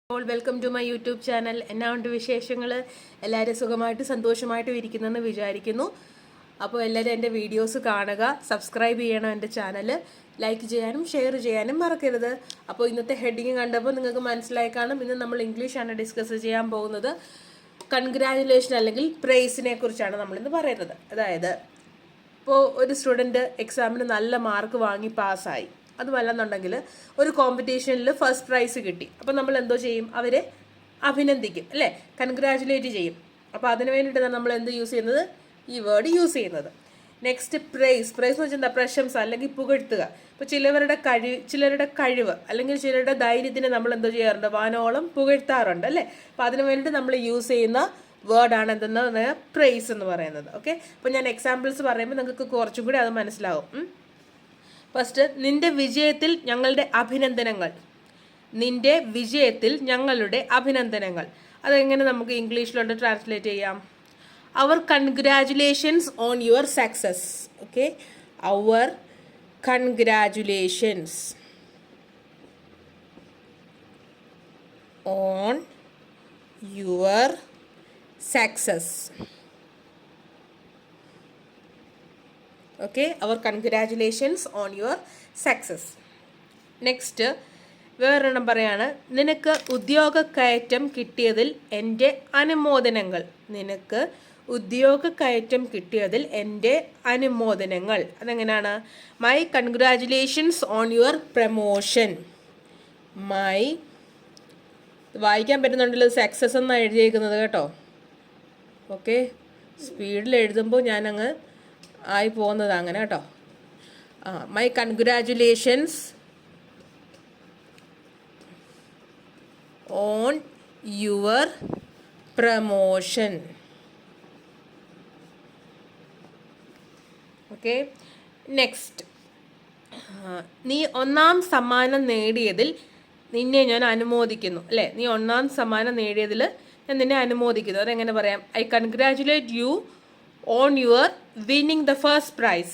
Welcome to my YouTube channel. എന്നാ ഉണ്ട് വിശേഷങ്ങൾ? എല്ലാവരും സുഖമായിട്ട് സന്തോഷമായിട്ടും ഇരിക്കുന്നെന്ന് വിചാരിക്കുന്നു. അപ്പോൾ എല്ലാവരും എൻ്റെ വീഡിയോസ് കാണുക, സബ്സ്ക്രൈബ് ചെയ്യണം എൻ്റെ ചാനൽ, ലൈക്ക് ചെയ്യാനും ഷെയർ ചെയ്യാനും മറക്കരുത്. അപ്പോൾ ഇന്നത്തെ ഹെഡിങ് കണ്ടപ്പോൾ നിങ്ങൾക്ക് മനസ്സിലായി കാണും. ഇന്ന് നമ്മൾ ഇംഗ്ലീഷാണ് ഡിസ്കസ് ചെയ്യാൻ പോകുന്നത്. കൺഗ്രാജുലേഷൻ അല്ലെങ്കിൽ പ്രൈസിനെ കുറിച്ചാണ് നമ്മളിന്ന് പറയുന്നത്. അതായത് ഇപ്പോൾ ഒരു സ്റ്റുഡൻറ്റ് എക്സാമിന് നല്ല മാർക്ക് വാങ്ങി പാസ്സായി, അതുമല്ലെന്നുണ്ടെങ്കിൽ ഒരു കോമ്പറ്റീഷനിൽ ഫസ്റ്റ് പ്രൈസ് കിട്ടി. അപ്പോൾ നമ്മൾ എന്തോ ചെയ്യും? അവരെ അഭിനന്ദിക്കും, അല്ലേ? കൺഗ്രാജുലേറ്റ് ചെയ്യും. അപ്പോൾ അതിന് വേണ്ടിയിട്ടാണ് നമ്മൾ എന്ത് യൂസ് ചെയ്യുന്നത്? ഈ വേർഡ് യൂസ് ചെയ്യുന്നത്. Next prize. പ്രൈസ് എന്ന് വെച്ചാൽ എന്താ? പ്രശംസ അല്ലെങ്കിൽ പുകഴ്ത്തുക. ഇപ്പോൾ ചിലരുടെ കഴിവ് അല്ലെങ്കിൽ ചിലരുടെ ധൈര്യത്തിന് നമ്മൾ എന്തോ ചെയ്യാറുണ്ട്? വാനോളം പുകഴ്ത്താറുണ്ട്, അല്ലേ? അപ്പോൾ അതിന് വേണ്ടിയിട്ട് നമ്മൾ യൂസ് ചെയ്യുന്ന വേർഡാണ് എന്തെന്ന് പ്രൈസ് എന്ന് പറയുന്നത്. ഓക്കെ, അപ്പോൾ ഞാൻ എക്സാമ്പിൾസ് പറയുമ്പോൾ നിങ്ങൾക്ക് കുറച്ചും കൂടി അത് മനസ്സിലാവും. ഫസ്റ്റ്, നിന്റെ വിജയത്തിൽ ഞങ്ങളുടെ അഭിനന്ദനങ്ങൾ. നിന്റെ വിജയത്തിൽ ഞങ്ങളുടെ അഭിനന്ദനങ്ങൾ. അതെങ്ങനെ നമുക്ക് ഇംഗ്ലീഷിലോട്ട് ട്രാൻസ്ലേറ്റ് ചെയ്യാം? Our congratulations on your success. Okay, our congratulations on your success. Okay, our congratulations on your success. Next വേറൊരെണ്ണം പറയാണ്, നിനക്ക് ഉദ്യോഗ കയറ്റം കിട്ടിയതിൽ എൻ്റെ അനുമോദനങ്ങൾ. നിനക്ക് ഉദ്യോഗ കയറ്റം കിട്ടിയതിൽ എൻ്റെ അനുമോദനങ്ങൾ. അതെങ്ങനെയാണ്? My congratulations on your promotion. My വായിക്കാൻ പറ്റുന്നുണ്ടല്ലോ, സക്സസ് എന്നാണ് എഴുതിയേക്കുന്നത് കേട്ടോ. ഓക്കെ, സ്പീഡിൽ എഴുതുമ്പോൾ ഞാനങ്ങ് ആയി പോകുന്നത് അങ്ങനെ കേട്ടോ. My congratulations on your promotion. Okay, next, നീ ഒന്നാം സമ്മാനം നേടിയതിൽ നിന്നെ ഞാൻ അനുമോദിക്കുന്നു, അല്ലേ? നീ ഒന്നാം സമ്മാനം നേടിയതിൽ ഞാൻ നിന്നെ അനുമോദിക്കുന്നു. അതെങ്ങനെ പറയാം? I congratulate you on your winning the first prize.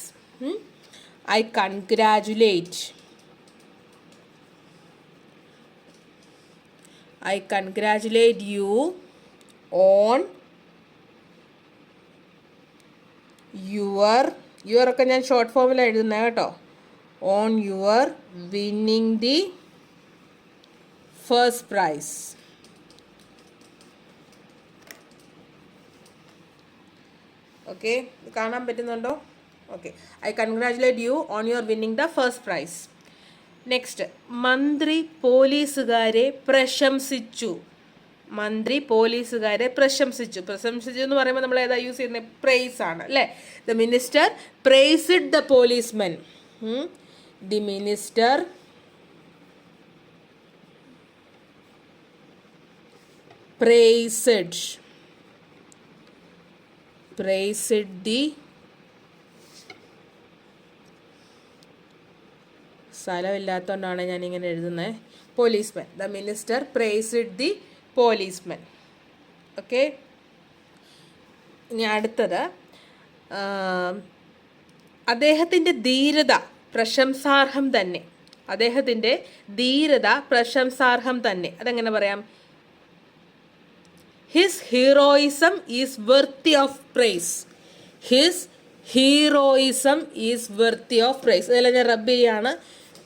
I congratulate you on your ഒക്കെ ഞാൻ ഷോർട്ട് ഫോമിലാണ് എഴുതുന്നത് കേട്ടോ. on your winning the first prize. Okay, കാണാൻ പറ്റുന്നുണ്ടോ? Okay, I congratulate you on your winning the first prize. Next, മന്ത്രി പോലീസുകാരെ പ്രശംസിച്ചു. മന്ത്രി പോലീസുകാരെ പ്രശംസിച്ചു. പ്രശംസിച്ചു എന്ന് പറയുമ്പോൾ നമ്മൾ ഏതാ യൂസ് ചെയ്യുന്നത്? പ്രൈസ് ആണ്, അല്ലേ? The minister priced the policemen. The minister priced the സ്ഥലമില്ലാത്തതുകൊണ്ടാണ് ഞാനിങ്ങനെ എഴുതുന്നത്. Policeman. The minister priced the policeman. Okay, ഇനി അടുത്തത്, അദ്ദേഹത്തിൻ്റെ ധീരത പ്രശംസാർഹം തന്നെ. അദ്ദേഹത്തിൻ്റെ ധീരത പ്രശംസാർഹം തന്നെ. അതെങ്ങനെ പറയാം? His heroism is worthy of praise. His heroism is worthy of praise. ഇതെല്ലാം ഞാൻ റബ്ബ് ചെയ്യാണ്.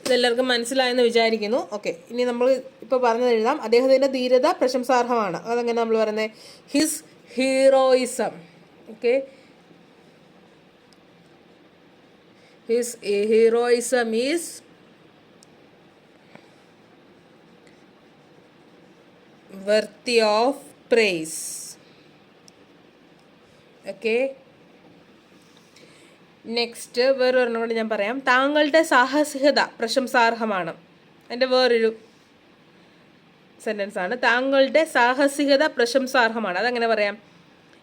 ഇതെല്ലാവർക്കും മനസ്സിലായെന്ന് വിചാരിക്കുന്നു. ഓക്കെ, ഇനി നമ്മൾ ഇപ്പോൾ പറഞ്ഞത് എഴുതാം. അദ്ദേഹത്തിൻ്റെ ധീരത പ്രശംസാർഹമാണ്. അതെങ്ങനെ നമ്മൾ പറയുന്നത്? His heroism. Okay, his heroism is worthy of praise. Okay, next വേറൊരെണ്ണം കൂടി ഞാൻ പറയാം. താങ്കളുടെ സാഹസികത പ്രശംസാർഹമാണ്. എൻ്റെ വേറൊരു സെൻറ്റൻസ് ആണ്. താങ്കളുടെ സാഹസികത പ്രശംസാർഹമാണ്. അതെങ്ങനെ പറയാം?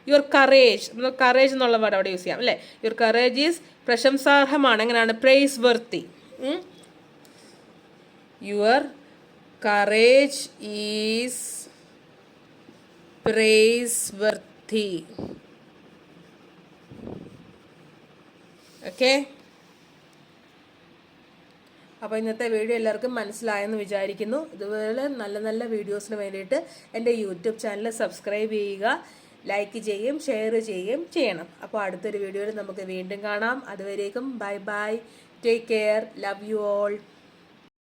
Your courage. കറേജ് എന്നുള്ള വേർഡ് അവിടെ യൂസ് ചെയ്യാം, അല്ലേ? യുവർ കറേജ് ഈസ് പ്രശംസാർഹമാണ്. എങ്ങനെയാണ്? Praiseworthy. Your courage is praiseworthy. Okay, അപ്പോൾ ഇന്നത്തെ വീഡിയോ എല്ലാവർക്കും മനസ്സിലായെന്ന് വിചാരിക്കുന്നു. ഇതുപോലെ നല്ല നല്ല വീഡിയോസിന് വേണ്ടിയിട്ട് എൻ്റെ യൂട്യൂബ് ചാനൽ സബ്സ്ക്രൈബ് ചെയ്യുക, ലൈക്ക് ചെയ്യുകയും ഷെയർ ചെയ്യുകയും ചെയ്യണം. അപ്പോൾ അടുത്തൊരു വീഡിയോയിൽ നമുക്ക് വീണ്ടും കാണാം. അതുവരേക്കും bye bye, take care, love you all.